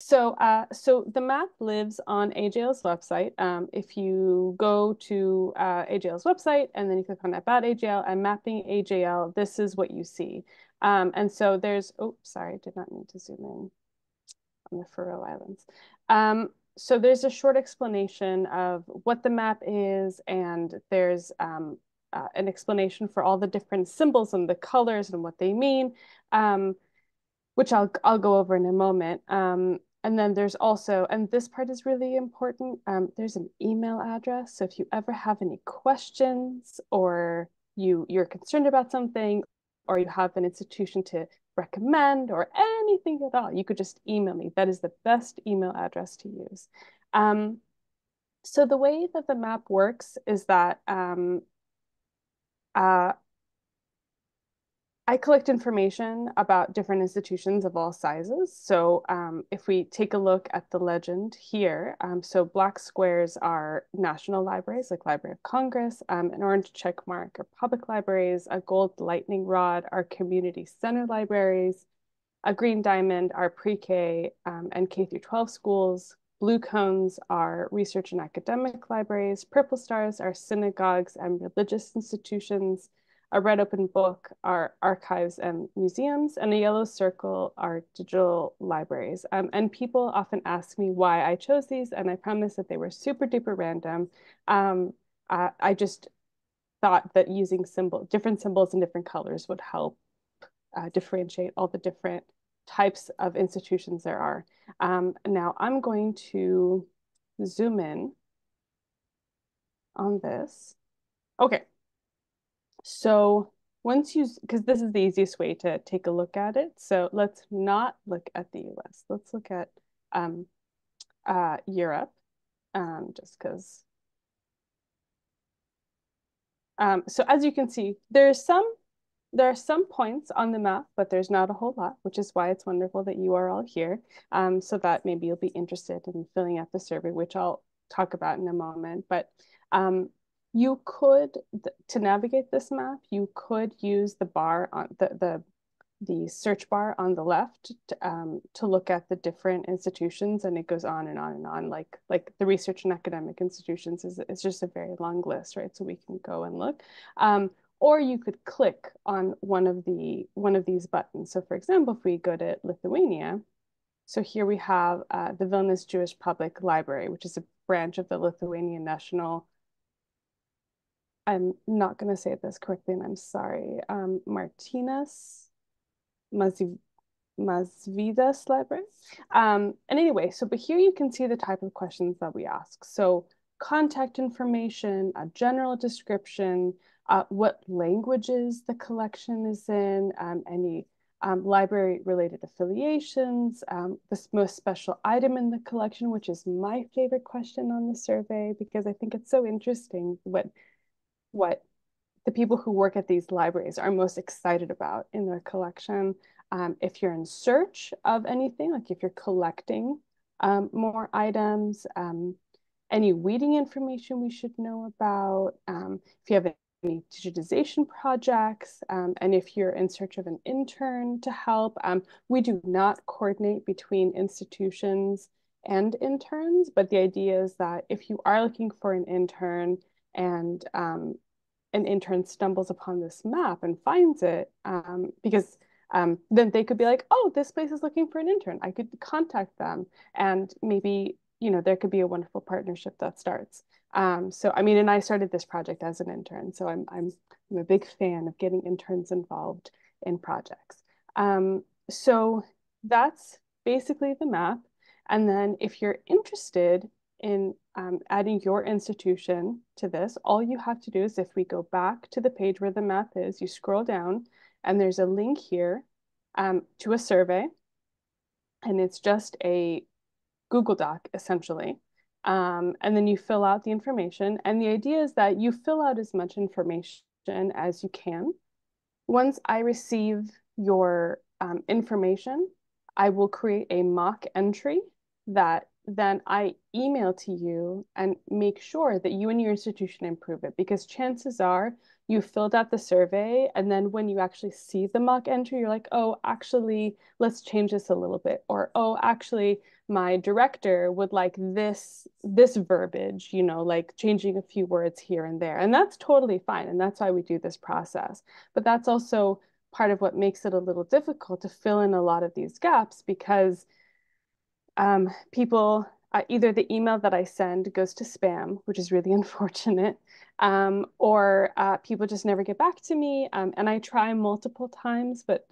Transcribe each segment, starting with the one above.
So the map lives on AJL's website. If you go to AJL's website and then you click on About AJL and Mapping AJL, this is what you see. And so there's, oh, sorry, I did not mean to zoom in on the Faroe Islands. So there's a short explanation of what the map is, and there's an explanation for all the different symbols and the colors and what they mean. Which I'll go over in a moment. And then there's also, and this part is really important, there's an email address. So if you ever have any questions or you're concerned about something or you have an institution to recommend or anything at all, you could just email me. That is the best email address to use. Um, so the way that the map works is that uh, I collect information about different institutions of all sizes. So if we take a look at the legend here, so black squares are national libraries like Library of Congress, an orange check mark are public libraries, a gold lightning rod are community center libraries, a green diamond are pre-K and K through 12 schools, blue cones are research and academic libraries, purple stars are synagogues and religious institutions, a red open book are archives and museums, and a yellow circle are digital libraries. And people often ask me why I chose these, and I promise that they were super duper random. I just thought that using different symbols and different colors would help differentiate all the different types of institutions there are. Now I'm going to zoom in on this. Okay, so once you, because this is the easiest way to take a look at it. So let's not look at the US. Let's look at um, Europe, just because. So as you can see, there are some points on the map, but there's not a whole lot, which is why it's wonderful that you are all here, so that maybe you'll be interested in filling out the survey, which I'll talk about in a moment. But um, you could, to navigate this map, you could use the bar on the search bar on the left to look at the different institutions, and it goes on and on and on. Like the research and academic institutions is just a very long list, right? So we can go and look. Or you could click on one of these buttons. So for example, if we go to Lithuania, so here we have the Vilnius Jewish Public Library, which is a branch of the Lithuanian National. I'm not going to say this correctly, and I'm sorry. Martinez Masvidas library. And anyway, but here you can see the type of questions that we ask. So contact information, a general description, what languages the collection is in, any library related affiliations, the most special item in the collection, which is my favorite question on the survey, because I think it's so interesting what the people who work at these libraries are most excited about in their collection. If you're in search of anything, like if you're collecting more items, any weeding information we should know about, if you have any digitization projects, and if you're in search of an intern to help. We do not coordinate between institutions and interns, but the idea is that if you are looking for an intern and an intern stumbles upon this map and finds it, because then they could be like, oh, this place is looking for an intern. I could contact them, and maybe, there could be a wonderful partnership that starts. So I mean, and I started this project as an intern, so I'm a big fan of getting interns involved in projects. So that's basically the map. And then if you're interested in adding your institution to this, all you have to do is, if we go back to the page where the map is, you scroll down and there's a link here to a survey. And it's just a Google Doc, essentially. And then you fill out the information. And the idea is that you fill out as much information as you can. Once I receive your information, I will create a mock entry that then I email to you and make sure that you and your institution improve it, because chances are you filled out the survey and then when you actually see the mock entry, you're like, oh, actually, let's change this a little bit. Or, oh, actually, my director would like this verbiage, like changing a few words here and there. And that's totally fine. And that's why we do this process. But that's also part of what makes it a little difficult to fill in a lot of these gaps, because people, either the email that I send goes to spam, which is really unfortunate, or people just never get back to me. And I try multiple times, but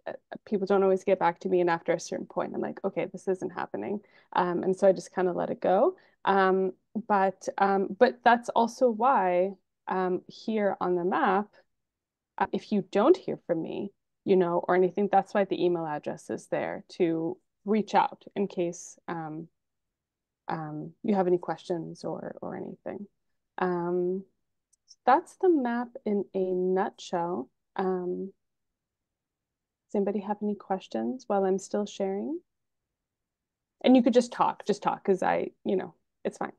people don't always get back to me. And after a certain point, I'm like, okay, this isn't happening. And so I just kind of let it go. But that's also why here on the map, if you don't hear from me, or anything, that's why the email address is there to reach out in case you have any questions or anything. That's the map in a nutshell. Does anybody have any questions while I'm still sharing? And you could just talk, because it's fine.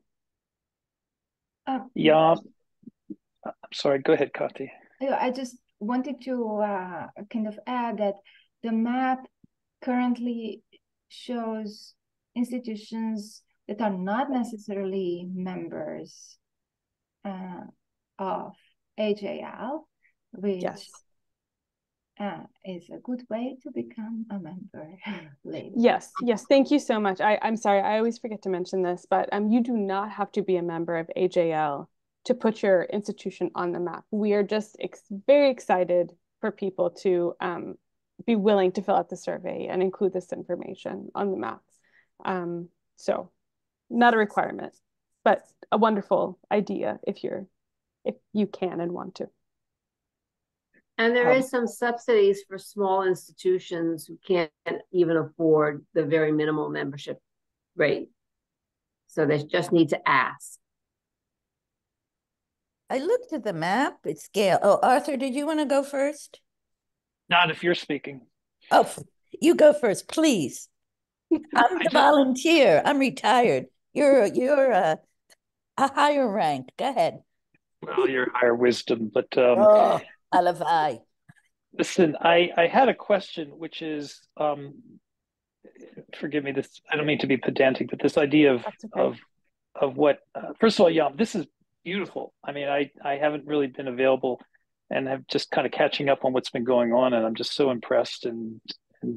Yeah, I'm sorry. Go ahead, Kati. I just wanted to kind of add that the map currently shows institutions that are not necessarily members of AJL, which Yes. Is a good way to become a member later. Yes, thank you so much. I'm sorry, I always forget to mention this, but you do not have to be a member of AJL to put your institution on the map. We are just very excited for people to be willing to fill out the survey and include this information on the map. So not a requirement, but a wonderful idea if you can and want to. And there is some subsidies for small institutions who can't even afford the very minimal membership rate. So they just need to ask. I looked at the map. It's scale. Oh, Arthur, did you want to go first? Not if you're speaking. Oh, you go first, please. I'm the volunteer. I'm retired. You're a higher rank. Go ahead. Well, your higher wisdom, but oh, alavai. Listen, I had a question, which is, forgive me, this, I don't mean to be pedantic, but this idea of what, first of all, yeah, this is beautiful. I mean, I haven't really been available and I'm just kind of catching up on what's been going on. And I'm just so impressed and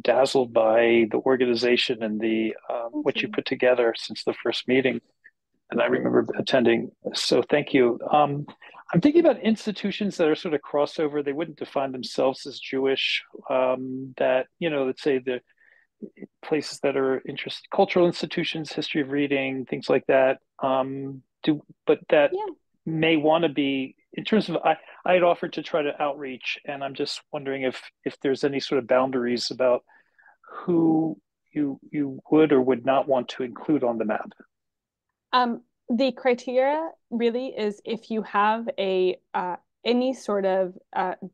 dazzled by the organization and the what you put together since the first meeting. And I remember attending. So thank you. I'm thinking about institutions that are sort of crossover. They wouldn't define themselves as Jewish. That, let's say the places that are interested, cultural institutions, history of reading, things like that. But that may want to be, in terms of, I had offered to try to outreach, and I'm just wondering if there's any sort of boundaries about who you would or would not want to include on the map. The criteria really is if you have any sort of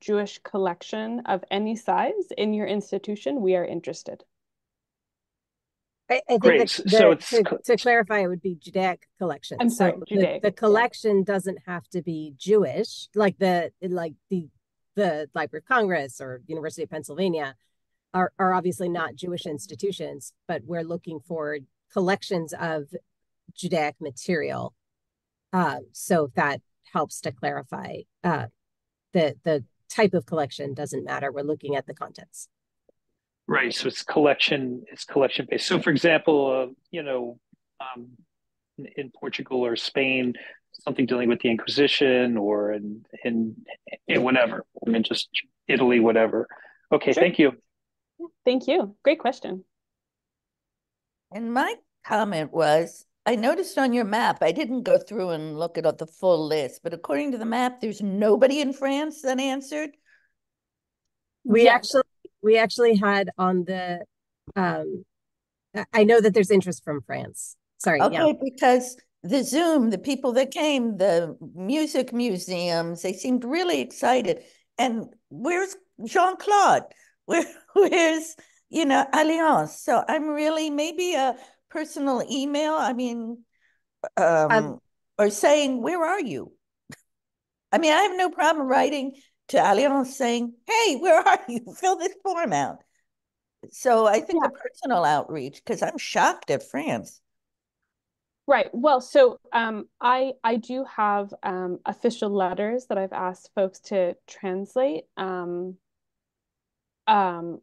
Jewish collection of any size in your institution, we are interested. I think Great. to clarify, it would be Judaic collection. I'm sorry, Judaic. The collection doesn't have to be Jewish, like the Library of Congress or University of Pennsylvania are obviously not Jewish institutions, but we're looking for collections of Judaic material. So that helps to clarify. The type of collection doesn't matter. We're looking at the contents. Right. So it's collection based. So for example, in Portugal or Spain, something dealing with the Inquisition, or in whatever, I mean, just Italy, whatever. Okay. Sure. Thank you. Thank you. Great question. And my comment was, I noticed on your map, I didn't go through and look at the full list, but according to the map, there's nobody in France that answered. We actually had on the, I know that there's interest from France. Sorry. Okay, yeah. Because the Zoom, the people that came, the music museums, they seemed really excited. And where's Jean-Claude? Where's, Alliance? So I'm really, maybe a personal email? I mean, Um, or saying, where are you? I mean, I have no problem writing to Alliance saying, hey, where are you? Fill this form out. So I think Yeah. a personal outreach, because I'm shocked at France. Right. Well, so I do have official letters that I've asked folks to translate. Um, um,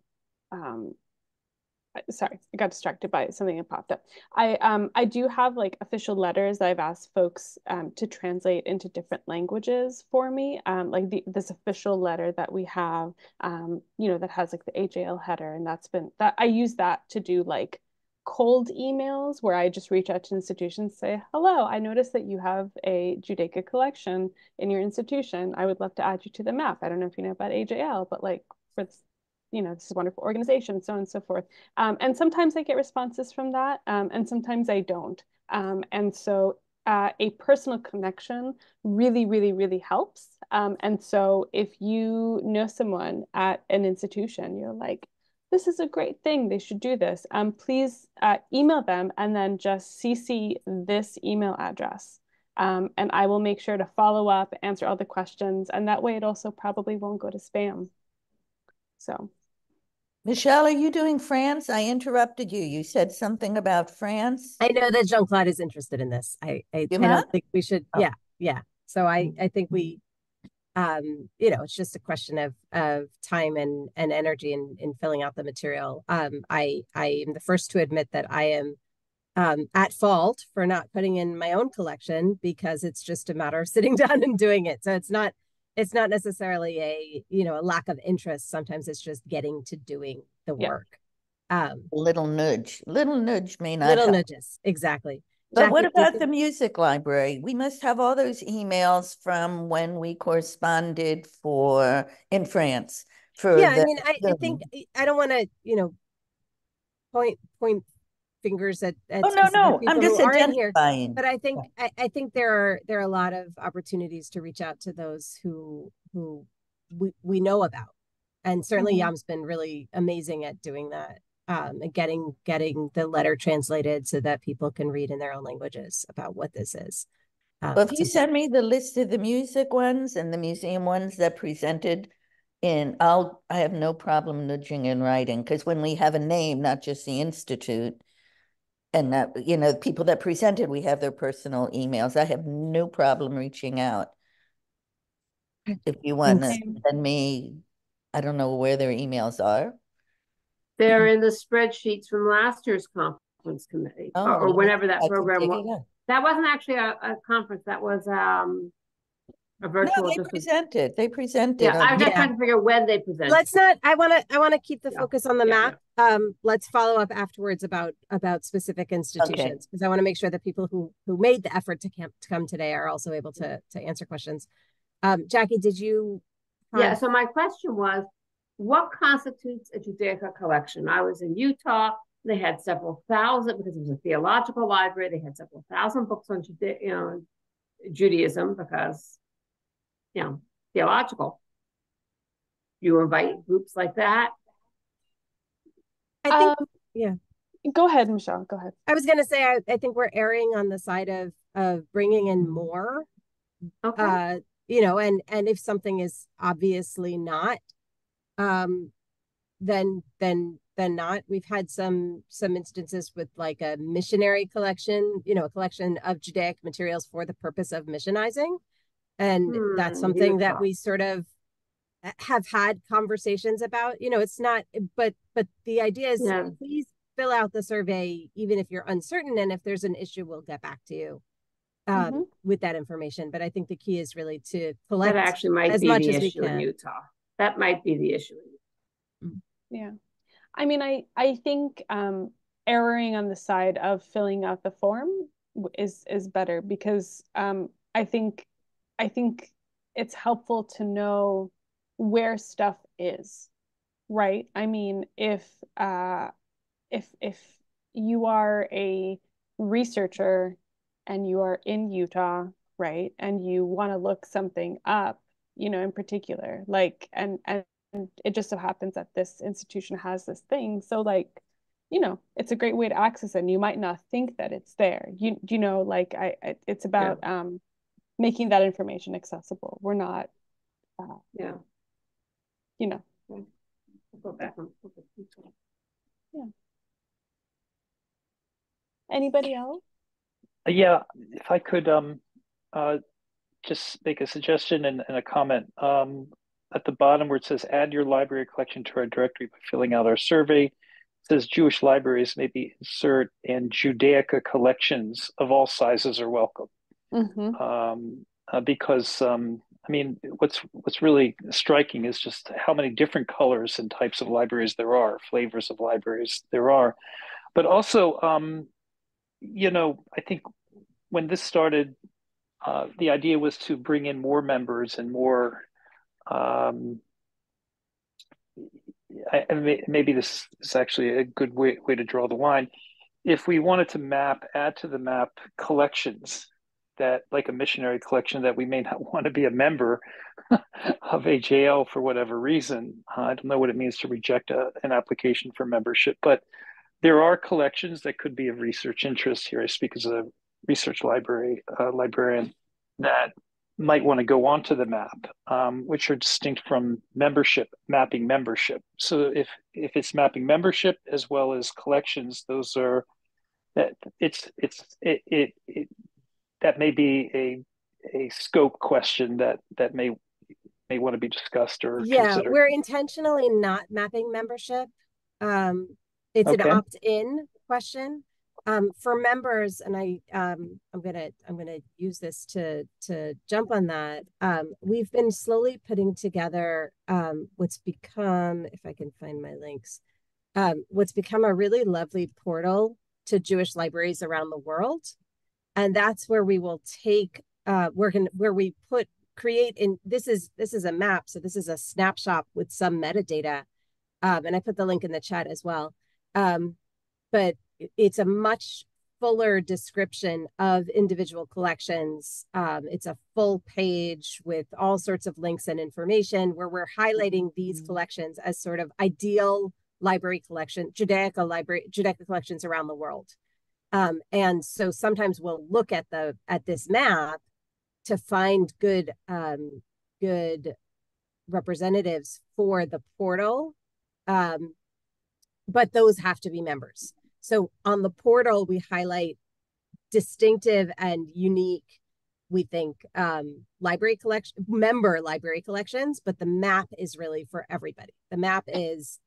Sorry, I got distracted by something that popped up. I do have like official letters that I've asked folks to translate into different languages for me. Like this official letter that we have, that has like the AJL header, and that I use that to do like cold emails where I just reach out to institutions, say, hello, I noticed that you have a Judaica collection in your institution. I would love to add you to the map. I don't know if you know about AJL, but like for this, this is a wonderful organization, so on and so forth. And sometimes I get responses from that, and sometimes I don't. And so a personal connection really, really, really helps. And so if you know someone at an institution, you're like, this is a great thing, they should do this. Please email them and then just CC this email address. And I will make sure to follow up, answer all the questions, and that way it also probably won't go to spam. So. Michelle, are you doing France? I interrupted you. You said something about France. I know that Jean-Claude is interested in this. I don't think we should. Oh. Yeah. So I think we, it's just a question of time and energy in filling out the material. I am the first to admit that I am at fault for not putting in my own collection because it's just a matter of sitting down and doing it. So it's not necessarily a lack of interest. Sometimes it's just getting to doing the work. Little nudge may not little help. Nudges, exactly. But Jackie, what about the music library? We must have all those emails from when we corresponded in France for I mean, I think I don't want to, point fingers at no, people I'm just who aren't here, identifying. but I think there are a lot of opportunities to reach out to those who we know about, and certainly Yam's been really amazing at doing that, and getting the letter translated so that people can read in their own languages about what this is. Well, if you send me the list of the music ones and the museum ones that presented I have no problem nudging in writing, because when we have a name, not just the institute, and that, people that presented, we have their personal emails. I have no problem reaching out. If you want to send me, I don't know where their emails are. They're in the spreadsheets from last year's conference committee, or whenever that program was. That wasn't actually a conference. That was a virtual. No, they presented. Yeah, I was just trying to figure out when they presented. Let's not. I want to keep the focus on the map. Let's follow up afterwards about specific institutions, because I want to make sure that people who made the effort to come today are also able to answer questions. Jackie, did you? Yeah. So my question was, what constitutes a Judaica collection? I was in Utah. They had several thousand, because it was a theological library. They had several thousand books on Judaism, because theological. You invite groups like that. I think, Go ahead, Michelle. Go ahead. I was going to say, I think we're erring on the side of bringing in more. Okay. And if something is obviously not, then not. We've had some instances with like a missionary collection, a collection of Judaic materials for the purpose of missionizing. And that's something that we sort of have had conversations about. It's not, but the idea is, please fill out the survey, even if you're uncertain. And if there's an issue, we'll get back to you with that information. But I think the key is really to collect that actually might as be much the as we issue can. in Utah. That might be the issue. Yeah. I mean, I think erring on the side of filling out the form is better, because I think it's helpful to know where stuff is, right? I mean, if you are a researcher and you are in Utah, right, and you want to look something up, in particular, like, and it just so happens that this institution has this thing, so like, you know, it's a great way to access it, and you might not think that it's there. You know, like it's about making that information accessible. We're not, you know. Yeah. Anybody else? Yeah, if I could just make a suggestion and a comment. At the bottom where it says add your library collection to our directory by filling out our survey, it says Jewish libraries maybe insert and Judaica collections of all sizes are welcome. Because I mean, what's really striking is just how many different colors and types of libraries there are, flavors of libraries there are. But also, you know, I think when this started, the idea was to bring in more members and more. Maybe this is actually a good way to draw the line. If we wanted to add to the map collections that, like a missionary collection that we may not want to be a member of AJL for whatever reason. I don't know what it means to reject an application for membership, but there are collections that could be of research interest here. I speak as a research librarian that might want to go onto the map, which are distinct from mapping membership. So if it's mapping membership as well as collections, those are that that may be a scope question that may want to be discussed or considered. We're intentionally not mapping membership. It's an opt-in question. For members, and I'm gonna use this to jump on that. We've been slowly putting together what's become, if I can find my links, what's become a really lovely portal to Jewish libraries around the world, and that's where we will take create in this is a map, so this is a snapshot with some metadata, and I put the link in the chat as well. But it's a much fuller description of individual collections. It's a full page with all sorts of links and information where we're highlighting these collections as sort of ideal library collection, Judaica collections around the world. And so sometimes we'll look at this map to find good representatives for the portal, but those have to be members. So on the portal, we highlight distinctive and unique, we think, member library collections, but the map is really for everybody. The map is,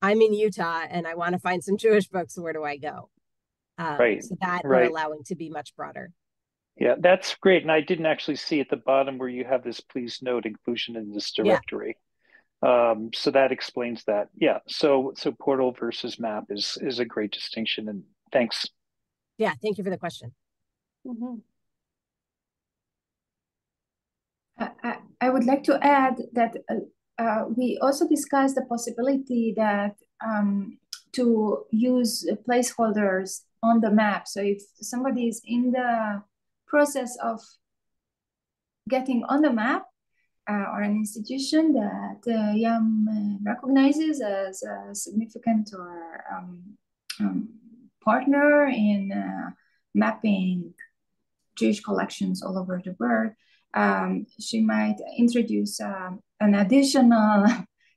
I'm in Utah and I want to find some Jewish books. Where do I go? So that we're allowing to be much broader. Yeah, that's great. And I didn't actually see at the bottom where you have this, please note inclusion in this directory. So that explains that. Yeah. So portal versus map is a great distinction. And thanks. Yeah. Thank you for the question. I would like to add that we also discussed the possibility that to use placeholders on the map. So if somebody is in the process of getting on the map, or an institution that YAM recognizes as a significant or partner in mapping Jewish collections all over the world, she might introduce an additional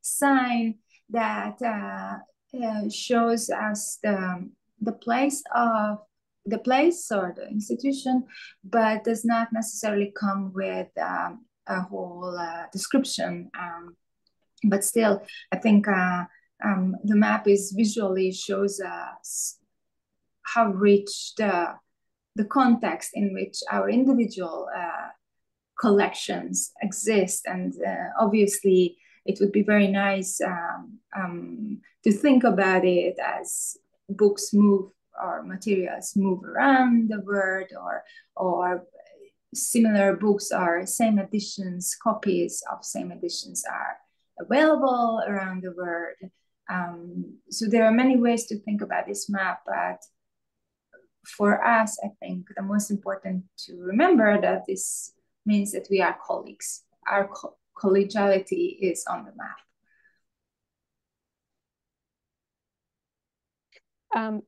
sign that shows us the place or the institution, but does not necessarily come with a whole description. But still, I think the map visually shows us how rich the context in which our individual collections exist. And obviously, it would be very nice to think about it as books move or materials move around the world, or similar books or same editions, copies of same editions are available around the world. So there are many ways to think about this map, but for us, I think the most important to remember that this means that we are colleagues. Our collegiality is on the map.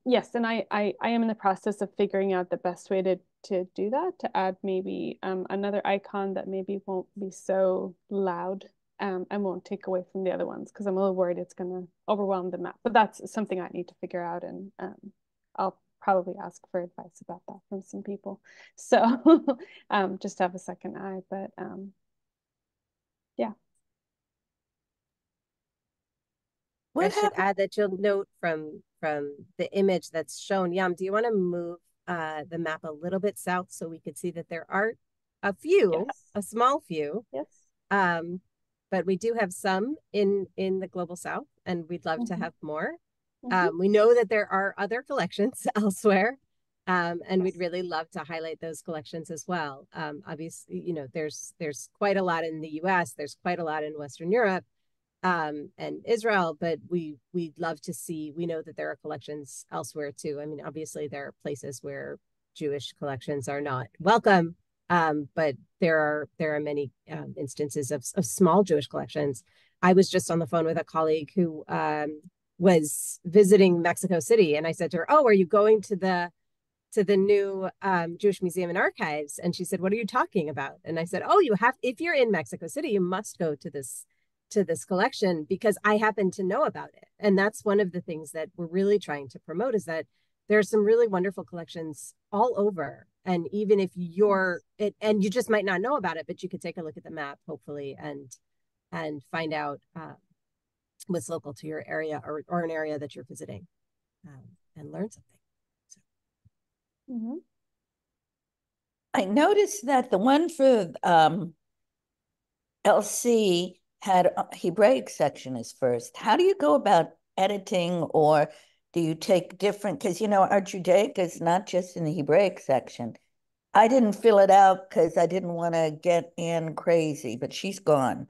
Yes, and I am in the process of figuring out the best way to do that, to add maybe another icon that maybe won't be so loud and won't take away from the other ones, because I'm a little worried it's going to overwhelm the map. But that's something I need to figure out, and I'll probably ask for advice about that from some people. So just have a second eye, but yeah. I should add that you'll note from the image that's shown. Yam, do you want to move the map a little bit south so we could see that there are a few, Yes. a small few. Yes. But we do have some in the global south, and we'd love to have more. We know that there are other collections elsewhere, and we'd really love to highlight those collections as well. Obviously, you know, there's quite a lot in the US, there's quite a lot in Western Europe, and Israel, but we'd love to see, we know that there are collections elsewhere too. I mean, obviously there are places where Jewish collections are not welcome, but there are many instances of small Jewish collections. I was just on the phone with a colleague who was visiting Mexico City, and I said to her, "Oh, are you going to the new Jewish Museum and Archives?" And she said, "What are you talking about?" And I said, "Oh, you have, if you're in Mexico City, you must go to this collection, because I happen to know about it." And that's one of the things that we're really trying to promote, is that there's some really wonderful collections all over. And even if you're it, and you just might not know about it, but you could take a look at the map, hopefully, and find out what's local to your area, or an area that you're visiting, and learn something. So. I noticed that the one for LC had a Hebraic section as first. How do you go about editing, or do you take different, because you know our Judaica is not just in the Hebraic section. I didn't fill it out because I didn't want to get Anne crazy, but she's gone.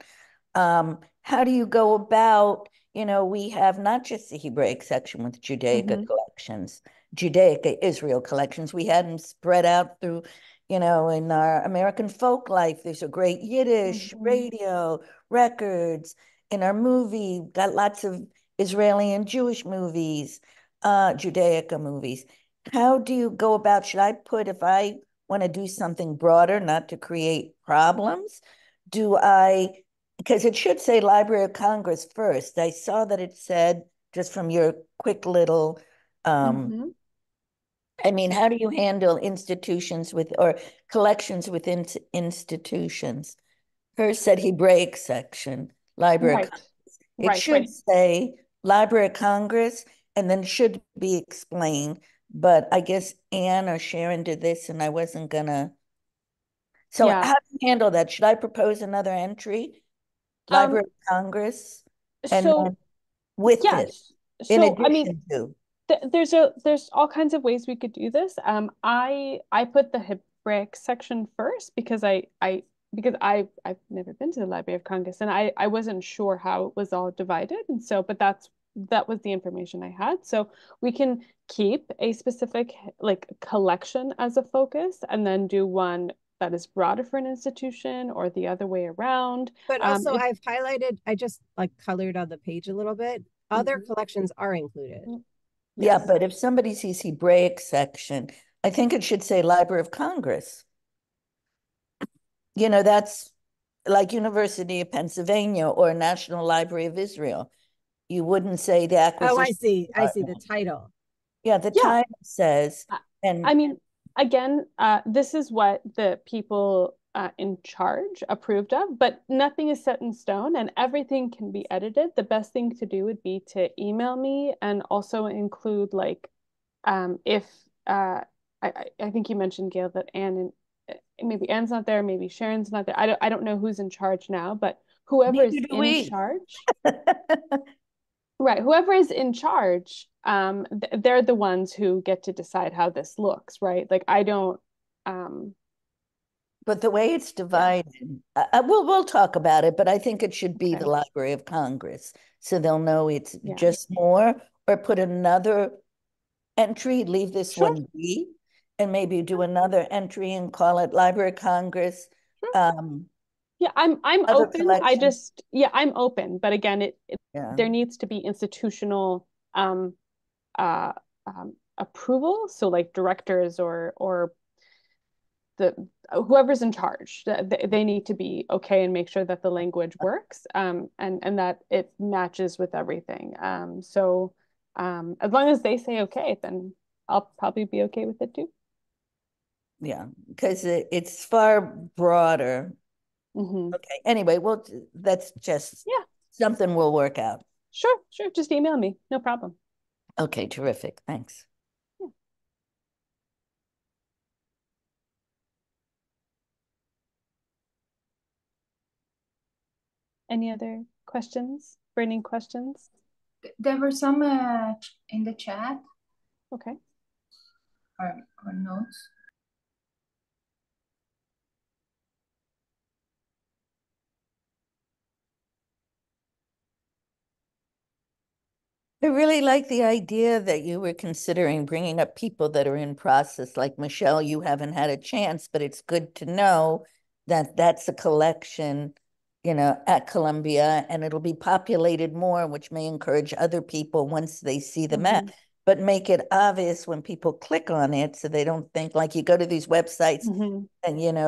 How do you go about, you know, we have not just the Hebraic section with Judaica collections, Judaica Israel collections. We had them spread out through, you know, in our American folk life, there's a great Yiddish radio records. In our movie, got lots of Israeli and Jewish movies, Judaica movies. How do you go about, should I put, if I want to do something broader, not to create problems, do I, because it should say Library of Congress first. I saw that it said, just from your quick little, I mean, how do you handle institutions with, or collections within institutions? Hers said Hebraic section, Library of Congress. It should say Library of Congress, and then should be explained. But I guess Anne or Sharon did this, and I wasn't gonna. So how do you handle that? Should I propose another entry? Library of Congress, and then with it, in addition to. There's all kinds of ways we could do this. I put the Hebraic section first because I've never been to the Library of Congress, and I wasn't sure how it was all divided, and so that was the information I had. So we can keep a specific like collection as a focus, and then do one that is broader for an institution, or the other way around. But also, I've highlighted, I just like colored on the page a little bit. Other collections are included. Yeah, but if somebody sees Hebraic section, I think it should say Library of Congress. You know, that's like University of Pennsylvania or National Library of Israel. You wouldn't say the acquisition. Oh, I see. I see the title. Yeah, the title says. And I mean, again, this is what the people in charge approved of, but nothing is set in stone and everything can be edited. The best thing to do would be to email me, and also include like if I think you mentioned, Gail, that Anne and maybe Anne's not there, maybe Sharon's not there. I don't know who's in charge now, but whoever is in charge. Right, whoever is in charge, they're the ones who get to decide how this looks, right? Like I don't. But the way it's divided, we'll talk about it. But I think it should be the Library of Congress, so they'll know it's just more. Or put another entry, leave this one be, and maybe do another entry and call it Library of Congress. Yeah, I'm open. I'm open. But again, there needs to be institutional approval. So like directors or the whoever's in charge, they need to be okay and make sure that the language works, and that it matches with everything. So as long as they say okay, then I'll probably be okay with it too. Yeah, because it's far broader. Okay. Anyway, well, that's just something we'll work out. Sure. Just email me. No problem. Okay, terrific. Thanks. Yeah. Any other questions? Burning questions? There were some in the chat. Okay. Or notes. I really like the idea that you were considering bringing up people that are in process. Like Michelle, you haven't had a chance, but it's good to know that that's a collection, at Columbia, and it'll be populated more, which may encourage other people once they see the map, but make it obvious when people click on it so they don't think, like, you go to these websites and,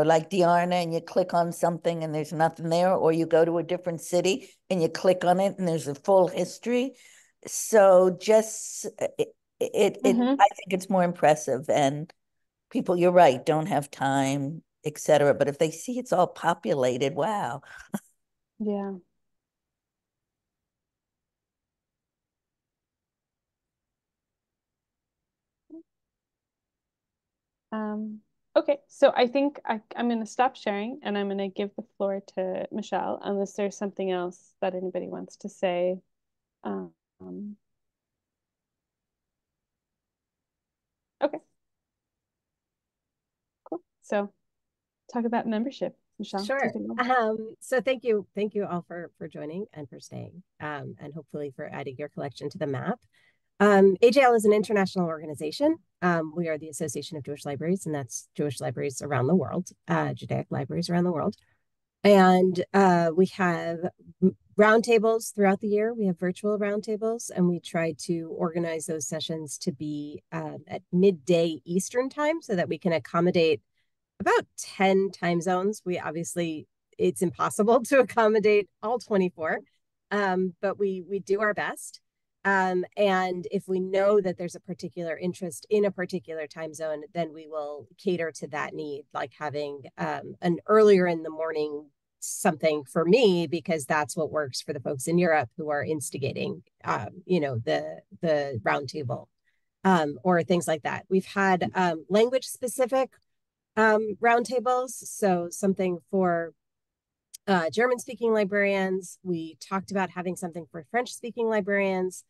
like Diarna, and you click on something and there's nothing there, or you go to a different city and you click on it and there's a full history. So just I think it's more impressive, and people, you're right, don't have time, etc. But if they see it's all populated, wow. Yeah. Okay, so I think I'm going to stop sharing and I'm going to give the floor to Michelle, unless there's something else that anybody wants to say. Um, okay, cool. So talk about membership, Michelle. Sure. So thank you all for joining and for staying, and hopefully for adding your collection to the map. AJL is an international organization. We are the Association of Jewish Libraries, and that's Jewish libraries around the world, Judaic libraries around the world. And we have roundtables throughout the year. We have virtual roundtables, and we try to organize those sessions to be at midday Eastern time so that we can accommodate about 10 time zones. It's impossible to accommodate all 24, but we do our best. And if we know that there's a particular interest in a particular time zone, then we will cater to that need, like having an earlier in the morning something for me, because that's what works for the folks in Europe who are instigating, the roundtable, or things like that. We've had language specific roundtables, so something for German-speaking librarians. We talked about having something for French-speaking librarians.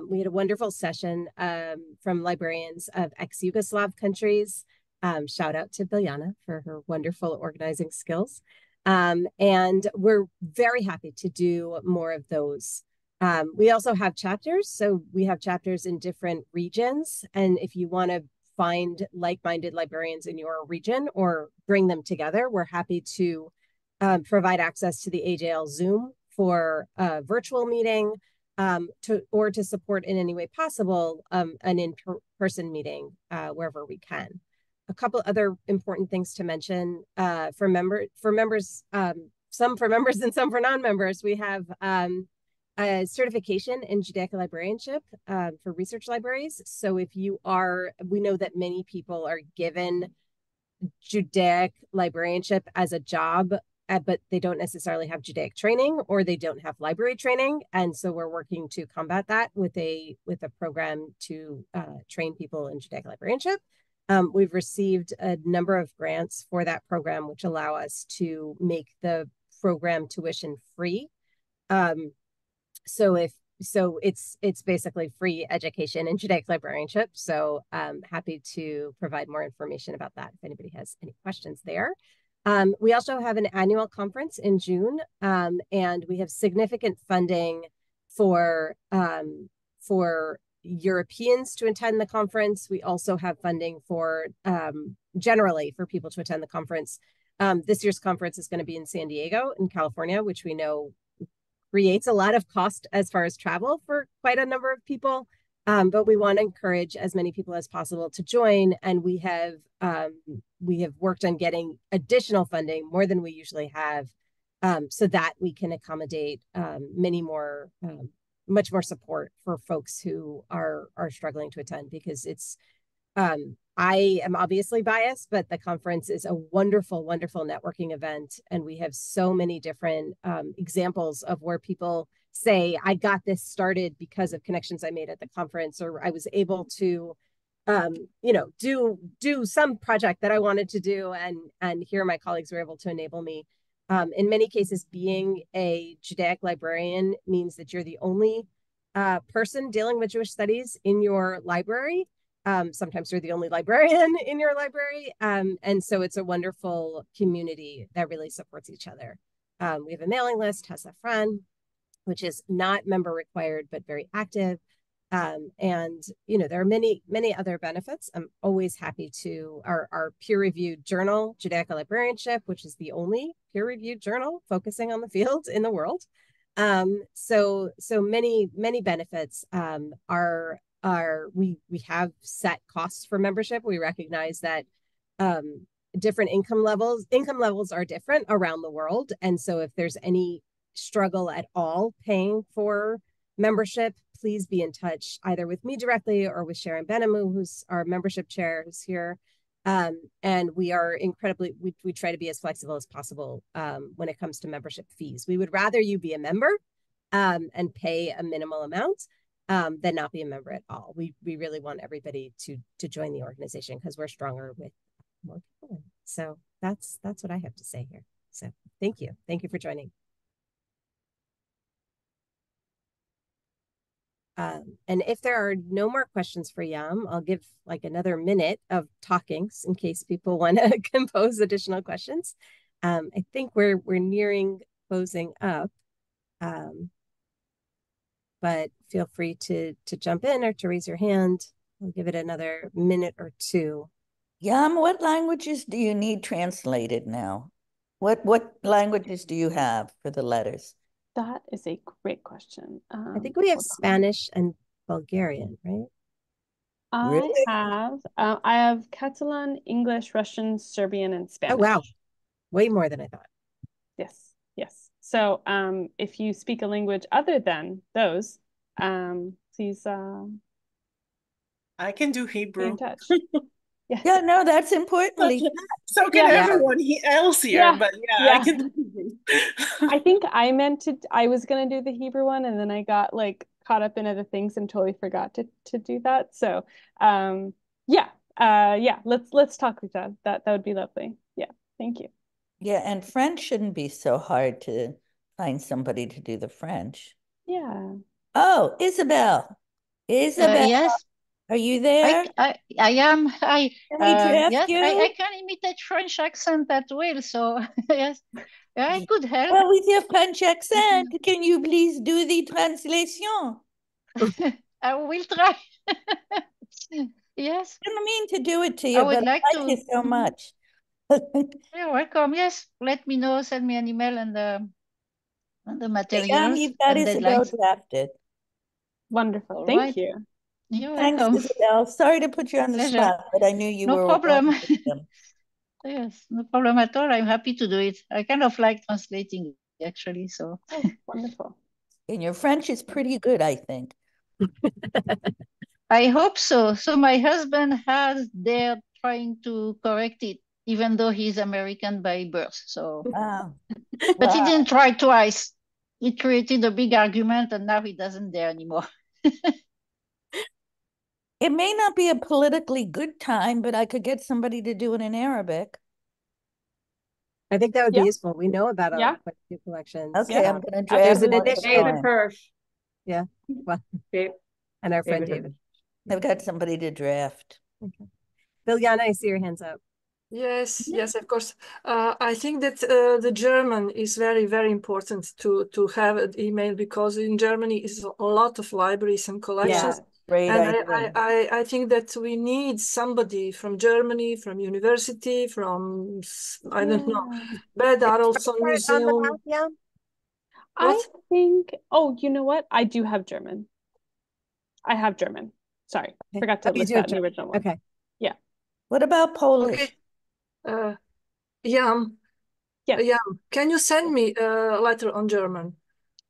We had a wonderful session from librarians of ex-Yugoslav countries. Shout out to Biljana for her wonderful organizing skills. And we're very happy to do more of those. We also have chapters. So we have chapters in different regions. And if you want to find like-minded librarians in your region or bring them together, we're happy to provide access to the AJL Zoom for a virtual meeting, to support in any way possible an in-person meeting wherever we can. A couple other important things to mention for members, some for members and some for non-members. We have a certification in Judaica librarianship for research libraries. So we know that many people are given Judaic librarianship as a job, but they don't necessarily have Judaic training, or they don't have library training. And so we're working to combat that with a program to train people in Judaic librarianship. We've received a number of grants for that program, which allow us to make the program tuition free. So it's basically free education in Judaic librarianship. So happy to provide more information about that if anybody has any questions there. We also have an annual conference in June, and we have significant funding for Europeans to attend the conference. We also have funding for generally for people to attend the conference. This year's conference is going to be in San Diego in California, which we know creates a lot of cost as far as travel for quite a number of people. But we want to encourage as many people as possible to join, and we have worked on getting additional funding, more than we usually have, so that we can accommodate many more, much more support for folks who are struggling to attend, because it's I am obviously biased, but the conference is a wonderful, wonderful networking event. And we have so many different examples of where people say, I got this started because of connections I made at the conference, or I was able to, do some project that I wanted to do. And here my colleagues were able to enable me. In many cases, being a Judaic librarian means that you're the only person dealing with Jewish studies in your library. Sometimes you're the only librarian in your library. And so it's a wonderful community that really supports each other. We have a mailing list, Hasafran, which is not member required, but very active. And, there are many, many other benefits. I'm always happy to our peer-reviewed journal, Judaica Librarianship, which is the only peer-reviewed journal focusing on the field in the world. So many, many benefits. We have set costs for membership. We recognize that different income levels are different around the world. And so if there's any struggle at all paying for membership, please be in touch either with me directly or with Sharon Benamu, who's our membership chair, who's here. And we are we try to be as flexible as possible when it comes to membership fees. We would rather you be a member and pay a minimal amount than not be a member at all. We really want everybody to join the organization because we're stronger with more people. So that's what I have to say here. So thank you for joining. And if there are no more questions for Yam, I'll give like another minute of talking in case people want to compose additional questions. I think we're nearing closing up. But feel free to jump in or to raise your hand. We'll give it another minute or two. Yam, what languages do you need translated now? What languages do you have for the letters? That is a great question. I think we have Spanish and Bulgarian, right? Really? I have Catalan, English, Russian, Serbian, and Spanish. Oh, wow. Way more than I thought. Yes. So if you speak a language other than those, please I can do Hebrew. Be in touch. Yes. Yeah, no, that's important. So can everyone else here, but I can do Hebrew. I think I was gonna do the Hebrew one, and then I got like caught up in other things and totally forgot to do that. So let's talk with that. That would be lovely. Yeah, thank you. Yeah, and French shouldn't be so hard to find somebody to do the French. Yeah. Oh, Isabel. Yes. Are you there? I am. Can we draft you? I can imitate French accent at will, so yes, I could help. Well, with your French accent, can you please do the translation? I will try. Yes. I don't mean to do it to you, but I like you so much. You're welcome. Yes, let me know. Send me an email and the materials. You've got Isabel drafted. Wonderful. Thank you. You're Thanks, welcome. Isabel. Sorry to put you on the spot, but I knew you were. No problem. Yes, no problem at all. I'm happy to do it. I kind of like translating, actually. So wonderful. And your French is pretty good, I think. I hope so. So my husband they're trying to correct it, even though he's American by birth. So, but he didn't try twice. He created a big argument, and now he doesn't dare anymore. It may not be a politically good time, but I could get somebody to do it in Arabic. I think that would be useful. We know about quite a few collections. Okay, I'm going to draft David Hirsch. Yeah. Well, and our friend David. I've got somebody to draft. Okay. Biljana, I see your hands up. Yes, of course. I think that the German is very, very important to have an email, because in Germany is a lot of libraries and collections. Great and I think that we need somebody from Germany, from university, from I don't know, Bed Arolson Museum. I think. Oh, you know what? I do have German. I have German. Sorry, forgot to list that in the original one. Okay. Yeah. What about Polish? Okay. Yeah. Can you send me a letter on German?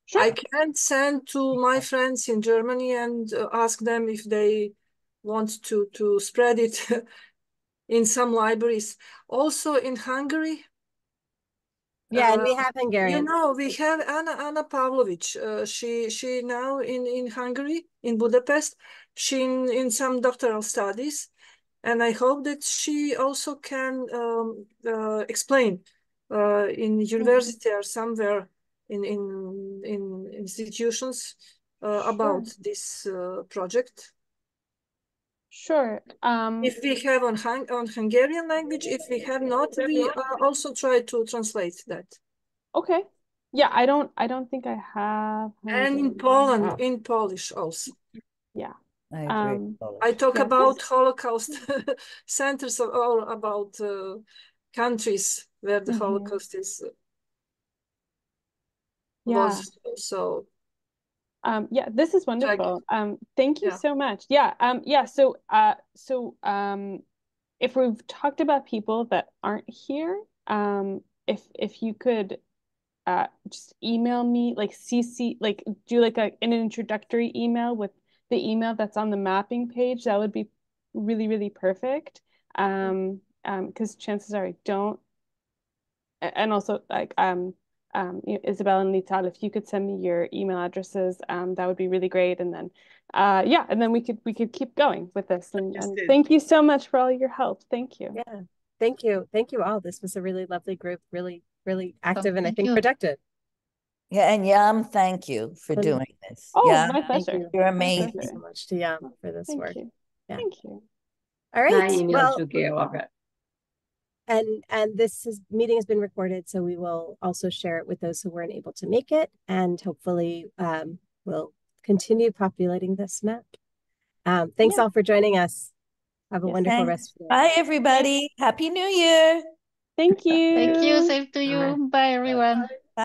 Sure. I can send to my friends in Germany and ask them if they want to spread it in some libraries. Also in Hungary. Yeah, and we have Hungarian. You know, we have Anna Pavlovic. She now in Hungary, in Budapest. She in some doctoral studies, and I hope that she also can explain in university or somewhere in institutions about this project. Sure. If we have on Hungarian language, if we have not, we also try to translate that. Okay. Yeah, I don't think I have. And in Poland, in Polish also. Yeah. I talk about Holocaust centers or about countries where the Holocaust is was so. Yeah, this is wonderful. Thank you so much. Yeah. If we've talked about people that aren't here, if you could just email me, like CC, like do like an introductory email with the email that's on the mapping page, that would be really, really perfect. Because chances are I don't. And also like Isabel and Lital, if you could send me your email addresses, that would be really great. And then and then we could keep going with this. And thank you so much for all your help. Thank you. Yeah. Thank you. Thank you all. This was a really lovely group, really, really active and I think productive. Yeah, and Yam, thank you for doing this. Oh, Yam, my pleasure. You're amazing. Thank you so much to Yam for this work. Yeah. Thank you. All right. Well, and this meeting has been recorded, so we will also share it with those who weren't able to make it, and hopefully we'll continue populating this map. Thanks all for joining us. Have a wonderful rest of the day. Bye, everybody. Happy New Year. Thank you. Thank you. Same to you. Bye, everyone.